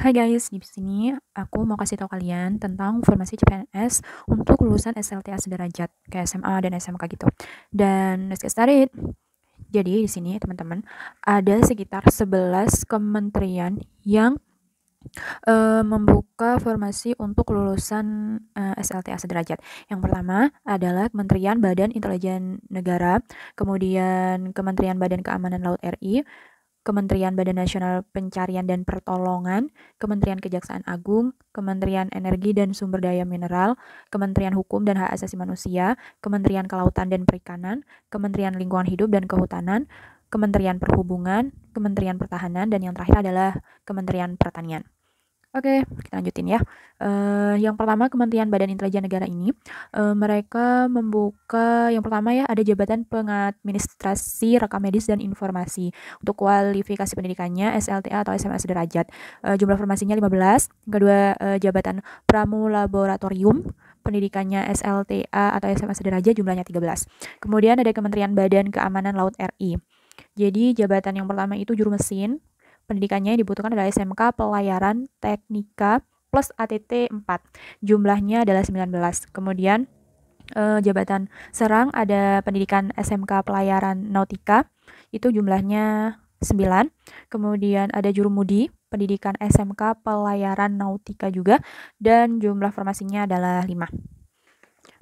Hai guys, di sini aku mau kasih tahu kalian tentang formasi CPNS untuk lulusan SLTA sederajat kayak SMA dan SMK gitu. Dan let's get started. Jadi di sini teman-teman ada sekitar 11 kementerian yang membuka formasi untuk lulusan SLTA sederajat. Yang pertama adalah Kementerian Badan Intelijen Negara, kemudian Kementerian Badan Keamanan Laut RI, Kementerian Badan Nasional Pencarian dan Pertolongan, Kementerian Kejaksaan Agung, Kementerian Energi dan Sumber Daya Mineral, Kementerian Hukum dan Hak Asasi Manusia, Kementerian Kelautan dan Perikanan, Kementerian Lingkungan Hidup dan Kehutanan, Kementerian Perhubungan, Kementerian Pertahanan, dan yang terakhir adalah Kementerian Pertanian. Oke, kita lanjutin ya. Yang pertama Kementerian Badan Intelijen Negara ini, mereka membuka yang pertama ya ada jabatan pengadministrasi rekam medis dan informasi. Untuk kualifikasi pendidikannya SLTA atau SMA sederajat. Jumlah formasinya 15. Kedua jabatan pramulaboratorium pendidikannya SLTA atau SMA sederajat jumlahnya 13. Kemudian ada Kementerian Badan Keamanan Laut RI. Jadi jabatan yang pertama itu juru mesin. Pendidikannya yang dibutuhkan adalah SMK Pelayaran Teknika plus ATT 4. Jumlahnya adalah 19. Kemudian jabatan serang ada pendidikan SMK Pelayaran Nautika, itu jumlahnya 9. Kemudian ada jurumudi, pendidikan SMK Pelayaran Nautika juga, dan jumlah formasinya adalah 5.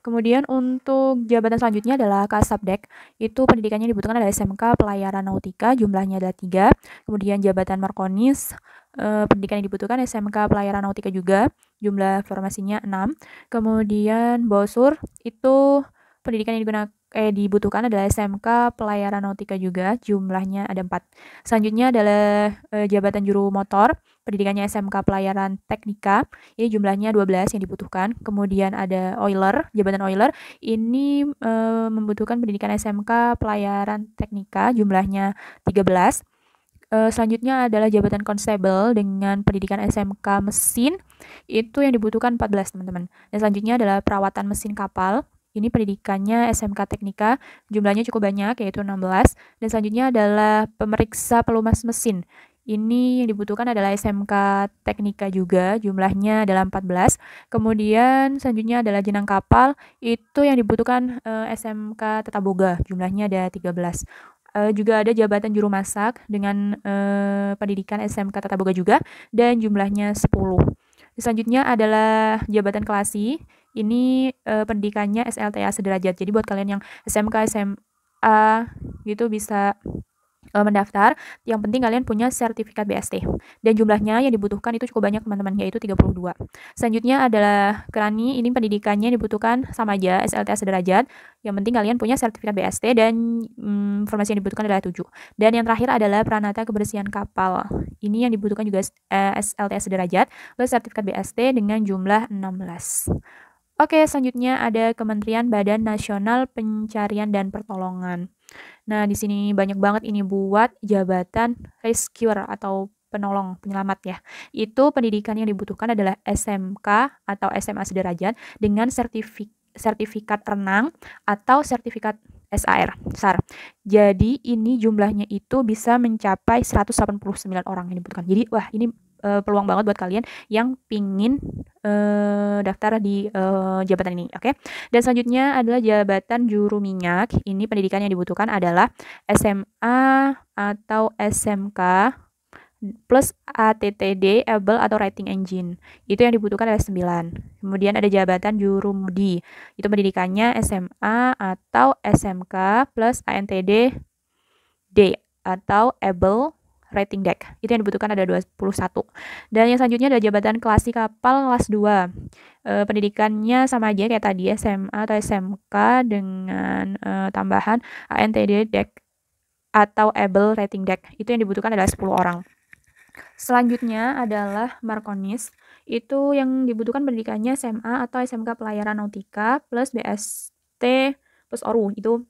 Kemudian untuk jabatan selanjutnya adalah Kasabdek. Itu pendidikannya dibutuhkan adalah SMK Pelayaran Nautika, jumlahnya adalah 3. Kemudian jabatan Markonis, pendidikan yang dibutuhkan SMK Pelayaran Nautika juga, jumlah formasinya 6. Kemudian Bosur, itu pendidikan yang dibutuhkan adalah SMK Pelayaran Nautika juga, jumlahnya ada 4. Selanjutnya adalah jabatan juru motor, pendidikannya SMK Pelayaran Teknika, ini jumlahnya 12 yang dibutuhkan. Kemudian ada oiler, jabatan oiler, ini membutuhkan pendidikan SMK Pelayaran Teknika, jumlahnya 13. Selanjutnya adalah jabatan konstabel dengan pendidikan SMK mesin, itu yang dibutuhkan 14 teman-teman. Dan selanjutnya adalah perawatan mesin kapal, ini pendidikannya SMK Teknika, jumlahnya cukup banyak yaitu 16. Dan selanjutnya adalah pemeriksa pelumas mesin. Ini yang dibutuhkan adalah SMK Teknika juga, jumlahnya adalah 14. Kemudian selanjutnya adalah jenang kapal, itu yang dibutuhkan SMK Tata Boga, jumlahnya ada 13. Juga ada jabatan juru masak dengan pendidikan SMK Tata Boga juga, dan jumlahnya 10. Selanjutnya adalah jabatan kelasi. Ini pendidikannya SLTA sederajat. Jadi buat kalian yang SMK, SMA gitu bisa mendaftar. Yang penting kalian punya sertifikat BST. Dan jumlahnya yang dibutuhkan itu cukup banyak teman-teman, yaitu 32. Selanjutnya adalah Kerani. Ini pendidikannya dibutuhkan sama aja SLTA sederajat. Yang penting kalian punya sertifikat BST dan informasi yang dibutuhkan adalah 7. Dan yang terakhir adalah Pranata Kebersihan Kapal. Ini yang dibutuhkan juga SLTA sederajat plus sertifikat BST dengan jumlah 16. Oke, selanjutnya ada Kementerian Badan Nasional Pencarian dan Pertolongan. Nah, di sini banyak banget ini buat jabatan rescuer atau penolong, penyelamat ya. Itu pendidikan yang dibutuhkan adalah SMK atau SMA sederajat dengan sertifikat renang atau sertifikat SAR. Jadi ini jumlahnya itu bisa mencapai 189 orang yang dibutuhkan. Jadi wah ini peluang banget buat kalian yang pingin daftar di jabatan ini, oke? Dan selanjutnya adalah jabatan juru minyak. Ini pendidikan yang dibutuhkan adalah SMA atau SMK plus ATTD able atau rating engine. Itu yang dibutuhkan adalah 9. Kemudian ada jabatan juru mudi. Itu pendidikannya SMA atau SMK plus ANTD D atau able rating deck. Itu yang dibutuhkan ada 21. Dan yang selanjutnya ada jabatan kelasi kapal kelas 2. Pendidikannya sama aja kayak tadi SMA atau SMK dengan tambahan ANTD deck atau able rating deck. Itu yang dibutuhkan adalah 10 orang. Selanjutnya adalah Markonis. Itu yang dibutuhkan pendidikannya SMA atau SMK Pelayaran Nautika plus BST plus ORU. Itu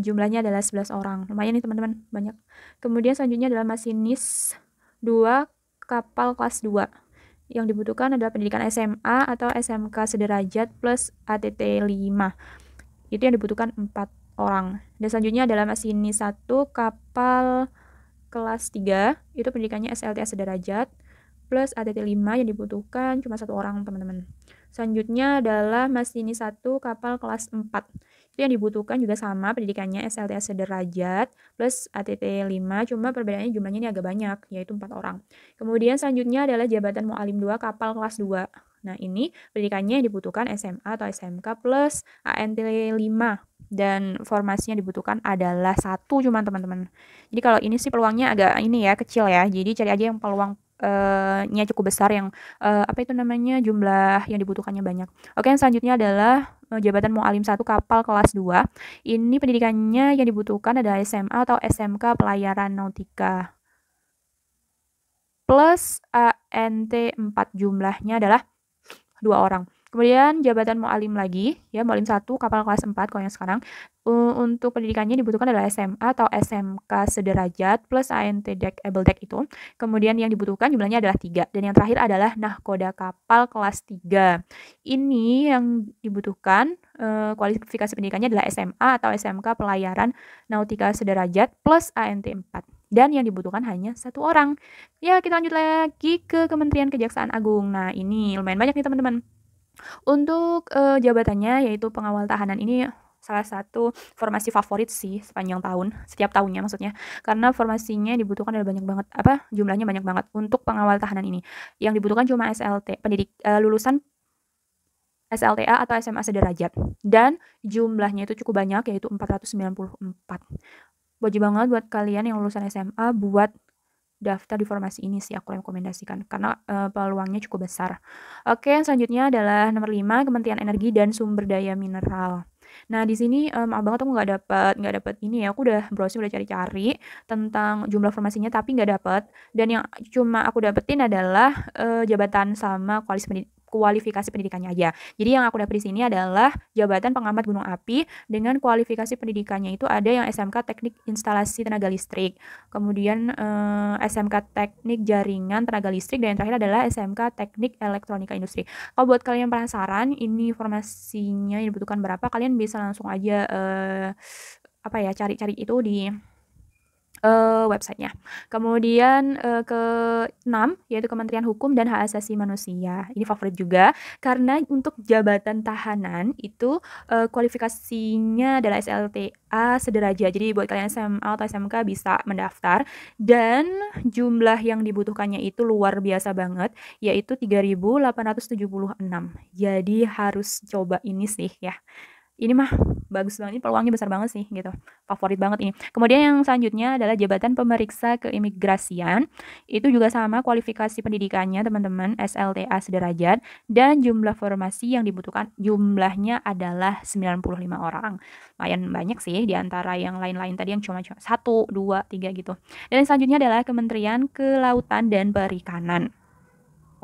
jumlahnya adalah 11 orang. Lumayan nih teman-teman, banyak. Kemudian selanjutnya adalah masinis 2 kapal kelas 2. Yang dibutuhkan adalah pendidikan SMA atau SMK sederajat plus ATT 5. Itu yang dibutuhkan 4 orang. Dan selanjutnya adalah masinis 1 kapal kelas 3. Itu pendidikannya SLTA sederajat plus ATT 5 yang dibutuhkan cuma 1 orang, teman-teman. Selanjutnya adalah masinis 1 kapal kelas 4. Itu yang dibutuhkan juga sama pendidikannya SLTA sederajat plus ATT 5, cuma perbedaannya jumlahnya ini agak banyak, yaitu 4 orang. Kemudian selanjutnya adalah jabatan mu'alim 2 kapal kelas 2. Nah, ini pendidikannya yang dibutuhkan SMA atau SMK plus ANT 5 dan formasi yang dibutuhkan adalah 1 cuma, teman-teman. Jadi kalau ini sih peluangnya agak ini ya, kecil ya. Jadi cari aja yang peluang nya cukup besar yang apa itu namanya, jumlah yang dibutuhkannya banyak. Oke, yang selanjutnya adalah jabatan mu'alim 1 kapal kelas 2. Ini pendidikannya yang dibutuhkan adalah SMA atau SMK pelayaran nautika plus ANT 4, jumlahnya adalah 2 orang. Kemudian jabatan mu'alim lagi, ya, mu'alim 1 kapal kelas 4 kalau yang sekarang. Untuk pendidikannya dibutuhkan adalah SMA atau SMK sederajat plus ANT deck able deck itu. Kemudian yang dibutuhkan jumlahnya adalah 3. Dan yang terakhir adalah nahkoda kapal kelas 3. Ini yang dibutuhkan kualifikasi pendidikannya adalah SMA atau SMK pelayaran nautika sederajat plus ANT 4. Dan yang dibutuhkan hanya 1 orang. Ya, kita lanjut lagi ke Kementerian Kejaksaan Agung. Nah, ini lumayan banyak nih, teman-teman. Untuk jabatannya yaitu pengawal tahanan, ini salah satu formasi favorit sih sepanjang tahun, setiap tahunnya maksudnya. Karena formasinya dibutuhkan ada banyak banget, jumlahnya banyak banget untuk pengawal tahanan ini. Yang dibutuhkan cuma lulusan SLTA atau SMA sederajat. Dan jumlahnya itu cukup banyak, yaitu 494. Wajib banget buat kalian yang lulusan SMA buat daftar di formasi ini sih, aku rekomendasikan karena peluangnya cukup besar. Oke, yang selanjutnya adalah nomor 5, Kementerian Energi dan Sumber Daya Mineral. Nah, di sini maaf banget aku nggak dapet ini ya. Aku udah browsing, udah cari-cari tentang jumlah formasinya tapi nggak dapet. Dan yang cuma aku dapetin adalah jabatan sama kualifikasi pendidikannya aja. Jadi yang aku dapat di sini adalah jabatan pengamat gunung api dengan kualifikasi pendidikannya itu ada yang SMK Teknik Instalasi Tenaga Listrik, kemudian SMK Teknik Jaringan Tenaga Listrik, dan yang terakhir adalah SMK Teknik Elektronika Industri. Kalau buat kalian penasaran ini formasinya yang dibutuhkan berapa, kalian bisa langsung aja cari-cari itu di websitenya. Kemudian ke-6 yaitu Kementerian Hukum dan Hak Asasi Manusia. Ini favorit juga karena untuk jabatan tahanan itu kualifikasinya adalah SLTA sederajat. Jadi buat kalian SMA atau SMK bisa mendaftar dan jumlah yang dibutuhkannya itu luar biasa banget, yaitu 3.876. Jadi harus coba ini sih ya. Ini mah bagus banget, ini peluangnya besar banget sih gitu. Favorit banget ini. Kemudian yang selanjutnya adalah jabatan pemeriksa keimigrasian. Itu juga sama kualifikasi pendidikannya, teman-teman, SLTA sederajat, dan jumlah formasi yang dibutuhkan jumlahnya adalah 95 orang. Lumayan banyak sih di antara yang lain-lain tadi yang cuma 1, 2, 3 gitu. Dan selanjutnya adalah Kementerian Kelautan dan Perikanan.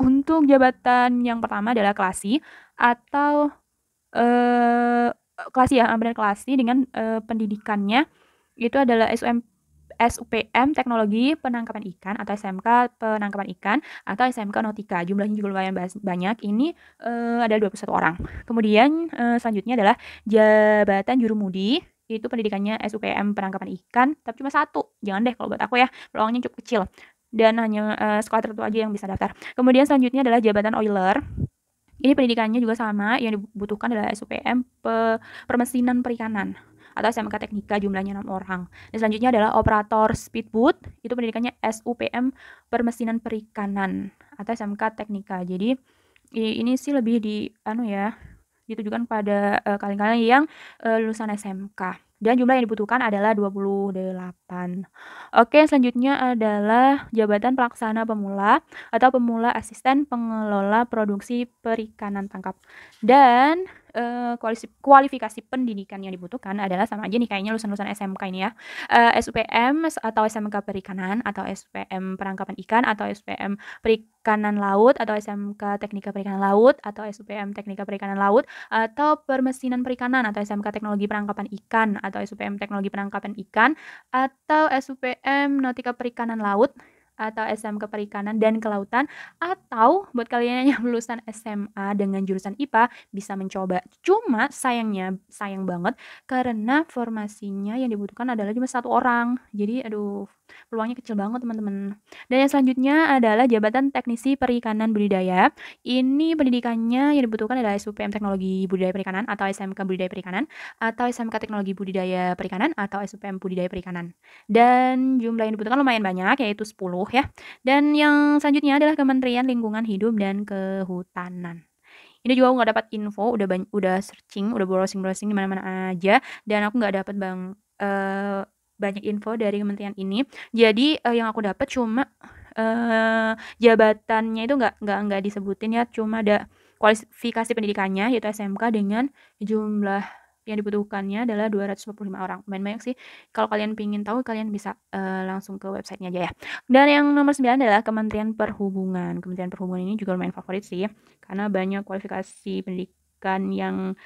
Untuk jabatan yang pertama adalah klasi atau klasi ya, benar, klasi dengan pendidikannya itu adalah SUPM Teknologi Penangkapan Ikan atau SMK Penangkapan Ikan atau SMK Nautika. Jumlahnya juga lumayan banyak. Ini ada 21 orang. Kemudian selanjutnya adalah jabatan jurumudi. Itu pendidikannya SUPM Penangkapan Ikan, tapi cuma 1. Jangan deh kalau buat aku ya, peluangnya cukup kecil. Dan hanya sekolah tertentu aja yang bisa daftar. Kemudian selanjutnya adalah jabatan oiler. Ini pendidikannya juga sama, yang dibutuhkan adalah SUPM Permesinan Perikanan atau SMK Teknika, jumlahnya 6 orang. Dan selanjutnya adalah operator speedboat, itu pendidikannya SUPM Permesinan Perikanan atau SMK Teknika. Jadi ini sih lebih ditujukan pada kalian-kalian yang lulusan SMK. Dan jumlah yang dibutuhkan adalah 28. Oke, selanjutnya adalah jabatan pelaksana pemula atau pemula asisten pengelola produksi perikanan tangkap. Dan kualifikasi pendidikan yang dibutuhkan adalah sama aja nih kayaknya lulusan SMK ini ya. SUPM atau SMK Perikanan atau SUPM Penangkapan Ikan atau SUPM Perikanan Laut atau SMK Teknika Perikanan Laut atau SUPM Teknika Perikanan Laut atau Permesinan Perikanan atau SMK Teknologi Penangkapan Ikan atau SUPM Teknologi Penangkapan Ikan atau SUPM Nautika Perikanan Laut atau SMK Perikanan dan Kelautan, atau buat kalian yang lulusan SMA dengan jurusan IPA bisa mencoba. Cuma sayang banget karena formasinya yang dibutuhkan adalah cuma 1 orang. Jadi peluangnya kecil banget teman-teman. Dan yang selanjutnya adalah jabatan teknisi perikanan budidaya. Ini pendidikannya yang dibutuhkan adalah SUPM Teknologi Budidaya Perikanan atau SMK Budidaya Perikanan atau SMK Teknologi Budidaya Perikanan atau SUPM Budidaya Perikanan. Dan jumlah yang dibutuhkan lumayan banyak, yaitu 10 ya. Dan yang selanjutnya adalah Kementerian Lingkungan Hidup dan Kehutanan. Ini juga aku nggak dapat info, udah searching, udah browsing-browsing di mana-mana aja, dan aku nggak dapat banyak info dari kementerian ini. Jadi yang aku dapat cuma jabatannya itu nggak disebutin ya, cuma ada kualifikasi pendidikannya yaitu SMK dengan jumlah yang dibutuhkannya adalah 245 orang. Lumayan banyak sih. Kalau kalian pingin tahu, kalian bisa langsung ke websitenya aja ya. Dan yang nomor 9 adalah Kementerian Perhubungan. Kementerian Perhubungan ini juga lumayan favorit sih, karena banyak kualifikasi pendidikan yang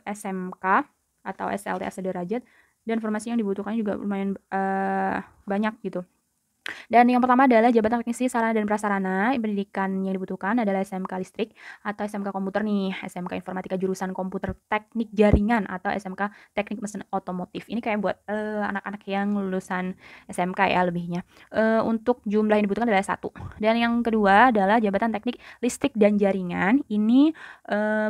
SMK atau SLTA sederajat, dan formasi yang dibutuhkan juga lumayan banyak gitu. Dan yang pertama adalah jabatan teknisi sarana dan prasarana. Pendidikan yang dibutuhkan adalah SMK listrik atau SMK komputer nih, SMK informatika jurusan komputer teknik jaringan atau SMK teknik mesin otomotif. Ini kayak buat anak-anak yang lulusan SMK ya lebihnya. Untuk jumlah yang dibutuhkan adalah 1. Dan yang kedua adalah jabatan teknik listrik dan jaringan. Ini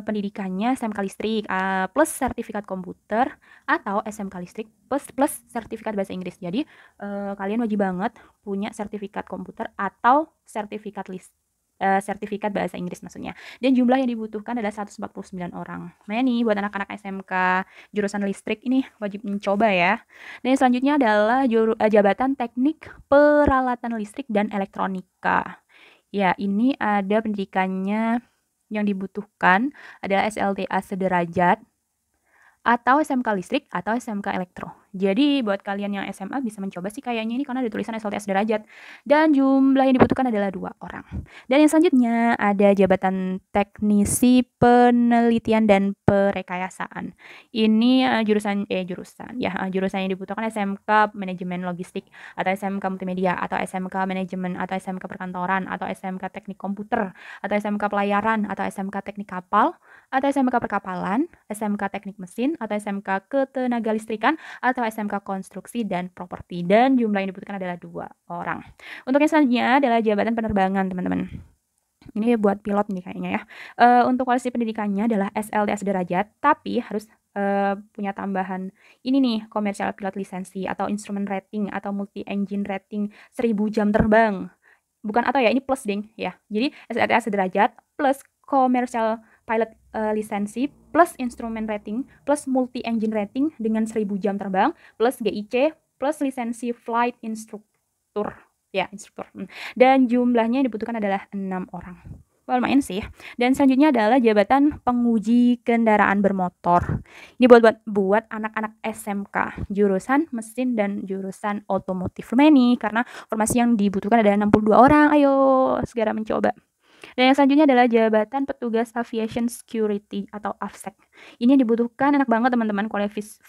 pendidikannya SMK listrik plus sertifikat komputer atau SMK listrik plus sertifikat bahasa Inggris. Jadi kalian wajib banget punya sertifikat komputer atau sertifikat bahasa Inggris maksudnya. Dan jumlah yang dibutuhkan adalah 149 orang. Nah nih buat anak-anak SMK jurusan listrik ini wajib mencoba ya. Dan yang selanjutnya adalah jabatan teknik peralatan listrik dan elektronika. Ya, ini ada pendidikannya yang dibutuhkan adalah SLTA sederajat atau SMK listrik atau SMK elektro. Jadi buat kalian yang SMA bisa mencoba sih kayaknya ini karena ada tulisan SLTA sederajat. Dan jumlah yang dibutuhkan adalah 2 orang. Dan yang selanjutnya ada jabatan teknisi penelitian dan perekayasaan. Ini jurusan yang dibutuhkan SMK manajemen logistik atau SMK multimedia atau SMK manajemen atau SMK perkantoran atau SMK teknik komputer atau SMK pelayaran atau SMK teknik kapal atau SMK perkapalan, SMK teknik mesin atau SMK ketenagalistrikan atau SMK konstruksi dan properti. Dan jumlah yang dibutuhkan adalah 2 orang. Untuk yang selanjutnya adalah jabatan penerbangan teman-teman. Ini buat pilot nih kayaknya ya. Untuk kualifikasi pendidikannya adalah SLTA sederajat, tapi harus punya tambahan ini nih, komersial pilot lisensi atau instrument rating atau multi engine rating 1000 jam terbang. Bukan atau ya, ini plus ding ya. Jadi SLTA sederajat plus komersial pilot lisensi plus instrument rating plus multi engine rating dengan 1000 jam terbang plus GIC plus lisensi flight instruktur ya, instruktur. Dan jumlahnya yang dibutuhkan adalah 6 orang. Well, lumayan sih. Dan selanjutnya adalah jabatan penguji kendaraan bermotor. Ini buat anak-anak SMK jurusan mesin dan jurusan otomotif. Lumayan nih karena formasi yang dibutuhkan adalah 62 orang. Ayo segera mencoba. Dan yang selanjutnya adalah jabatan petugas aviation security atau AFSEC. Ini yang dibutuhkan enak banget teman-teman,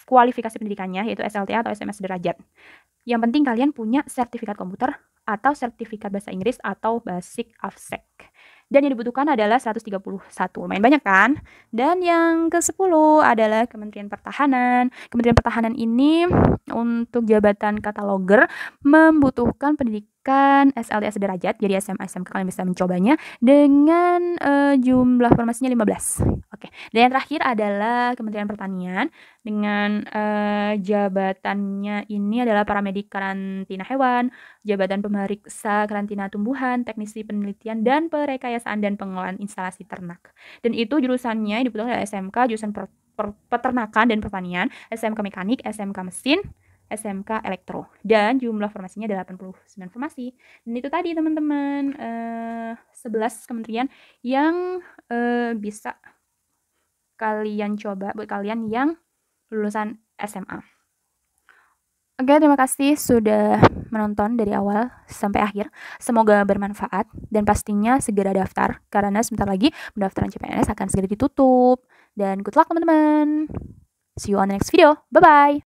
kualifikasi pendidikannya yaitu SLTA atau SMS sederajat. Yang penting kalian punya sertifikat komputer atau sertifikat bahasa Inggris atau basic AFSEC. Dan yang dibutuhkan adalah 131. Lumayan banyak kan? Dan yang ke-10 adalah Kementerian Pertahanan. Kementerian Pertahanan ini untuk jabatan kataloger membutuhkan pendidikan SLTA sederajat. Jadi SMA SMK kalian bisa mencobanya dengan jumlah formasinya 15. Oke. Dan yang terakhir adalah Kementerian Pertanian dengan jabatannya ini adalah paramedik karantina hewan, jabatan pemeriksa karantina tumbuhan, teknisi penelitian dan perekayasaan dan pengelolaan instalasi ternak. Dan itu jurusannya dibutuhkan oleh SMK jurusan peternakan dan pertanian, SMK mekanik, SMK mesin, SMK elektro. Dan jumlah formasinya adalah 89 formasi. Dan itu tadi teman-teman 11 kementerian yang bisa kalian coba buat kalian yang lulusan SMA. Oke, terima kasih sudah menonton dari awal sampai akhir. Semoga bermanfaat dan pastinya segera daftar karena sebentar lagi pendaftaran CPNS akan segera ditutup. Dan good luck teman-teman. See you on the next video. Bye-bye.